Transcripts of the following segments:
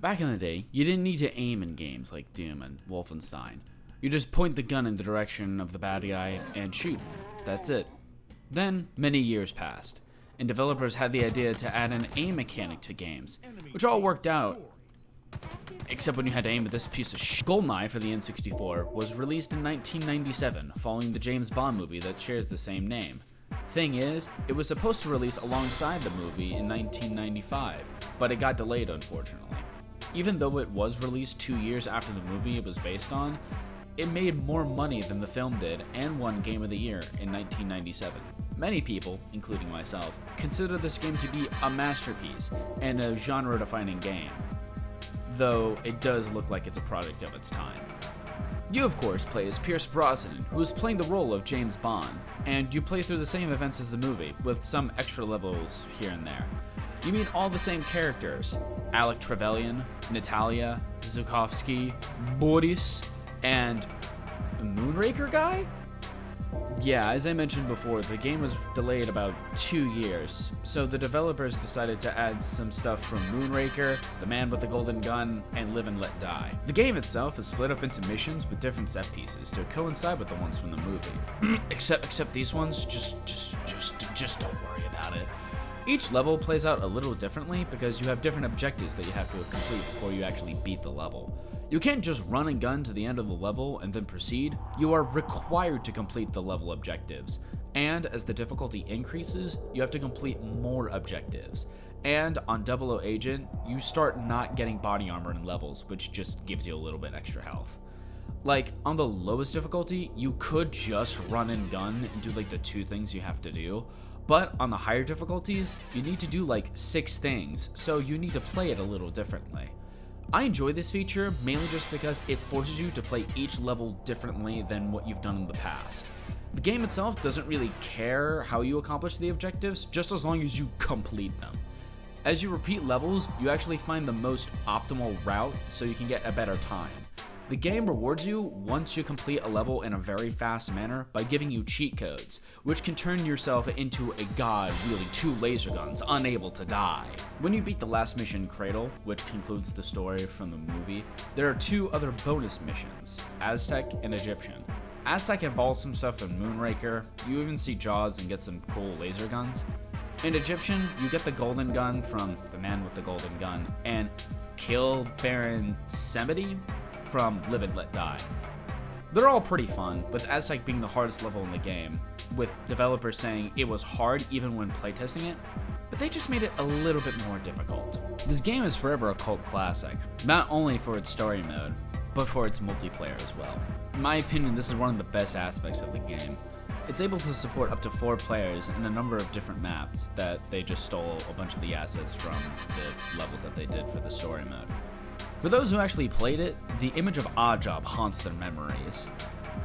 Back in the day, you didn't need to aim in games like Doom and Wolfenstein. You just point the gun in the direction of the bad guy and shoot. That's it. Then, many years passed, and developers had the idea to add an aim mechanic to games, which all worked out, except when you had to aim at this piece of shit. Goldeneye for the N64 was released in 1997, following the James Bond movie that shares the same name. Thing is, it was supposed to release alongside the movie in 1995, but it got delayed unfortunately. Even though it was released 2 years after the movie it was based on, it made more money than the film did and won Game of the Year in 1997. Many people, including myself, consider this game to be a masterpiece and a genre-defining game, though it does look like it's a product of its time. You of course play as Pierce Brosnan, who is playing the role of James Bond, and you play through the same events as the movie, with some extra levels here and there. You meet all the same characters: Alec Trevelyan, Natalia, Zukovsky, Boris, and a Moonraker guy? Yeah, as I mentioned before, the game was delayed about 2 years, so the developers decided to add some stuff from Moonraker, The Man with the Golden Gun, and Live and Let Die. The game itself is split up into missions with different set pieces to coincide with the ones from the movie. except these ones, just don't worry about it. Each level plays out a little differently because you have different objectives that you have to complete before you actually beat the level. You can't just run and gun to the end of the level and then proceed. You are required to complete the level objectives. And as the difficulty increases, you have to complete more objectives. And on 00 Agent, you start not getting body armor in levels, which just gives you a little bit extra health. Like, on the lowest difficulty, you could just run and gun and do like the 2 things you have to do. But on the higher difficulties, you need to do like 6 things, so you need to play it a little differently. I enjoy this feature mainly just because it forces you to play each level differently than what you've done in the past. The game itself doesn't really care how you accomplish the objectives, just as long as you complete them. As you repeat levels, you actually find the most optimal route so you can get a better time. The game rewards you once you complete a level in a very fast manner by giving you cheat codes, which can turn yourself into a god wielding 2 laser guns, unable to die. When you beat the last mission, Cradle, which concludes the story from the movie, there are 2 other bonus missions, Aztec and Egyptian. Aztec involves some stuff in Moonraker, you even see Jaws and get some cool laser guns. In Egyptian, you get the golden gun from The Man with the Golden Gun, and Kill Baron Semity from Live and Let Die. They're all pretty fun, with Aztec being the hardest level in the game, with developers saying it was hard even when playtesting it, but they just made it a little bit more difficult. This game is forever a cult classic, not only for its story mode, but for its multiplayer as well. In my opinion, this is one of the best aspects of the game. It's able to support up to 4 players in a number of different maps that they just stole a bunch of the assets from the levels that they did for the story mode. For those who actually played it, the image of Oddjob haunts their memories.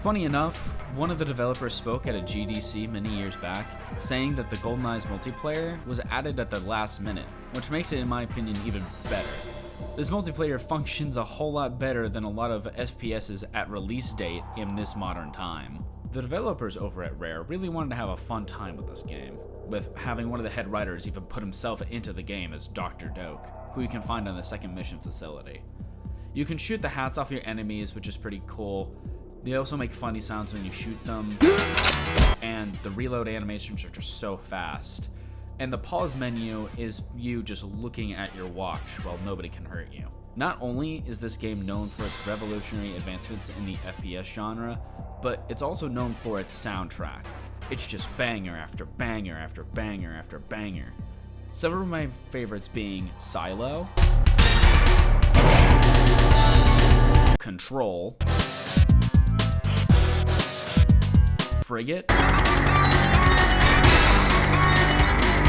Funny enough, one of the developers spoke at a GDC many years back, saying that the Goldeneye's multiplayer was added at the last minute, which makes it, in my opinion, even better. This multiplayer functions a whole lot better than a lot of FPSs at release date in this modern time. The developers over at Rare really wanted to have a fun time with this game, with having one of the head writers even put himself into the game as Dr. Doak, who you can find on the second mission facility. You can shoot the hats off your enemies, which is pretty cool. They also make funny sounds when you shoot them, and the reload animations are just so fast. And the pause menu is you just looking at your watch while nobody can hurt you. Not only is this game known for its revolutionary advancements in the FPS genre, but it's also known for its soundtrack. It's just banger after banger after banger after banger. Some of my favorites being Silo, Control, Frigate,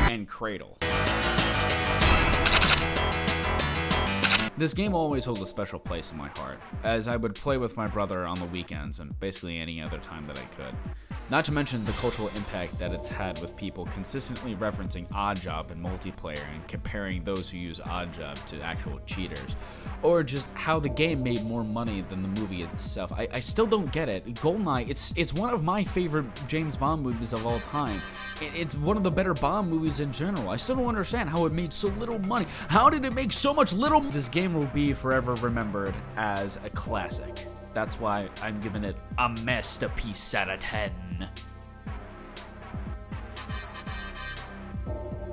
and Cradle. This game always holds a special place in my heart, as I would play with my brother on the weekends and basically any other time that I could. Not to mention the cultural impact that it's had with people consistently referencing Oddjob in multiplayer and comparing those who use Oddjob to actual cheaters, or just how the game made more money than the movie itself. I still don't get it. Goldeneye, it's one of my favorite James Bond movies of all time. It's one of the better Bond movies in general. I still don't understand how it made so little money. How did it make so much little? This game will be forever remembered as a classic. That's why I'm giving it a masterpiece out of 10.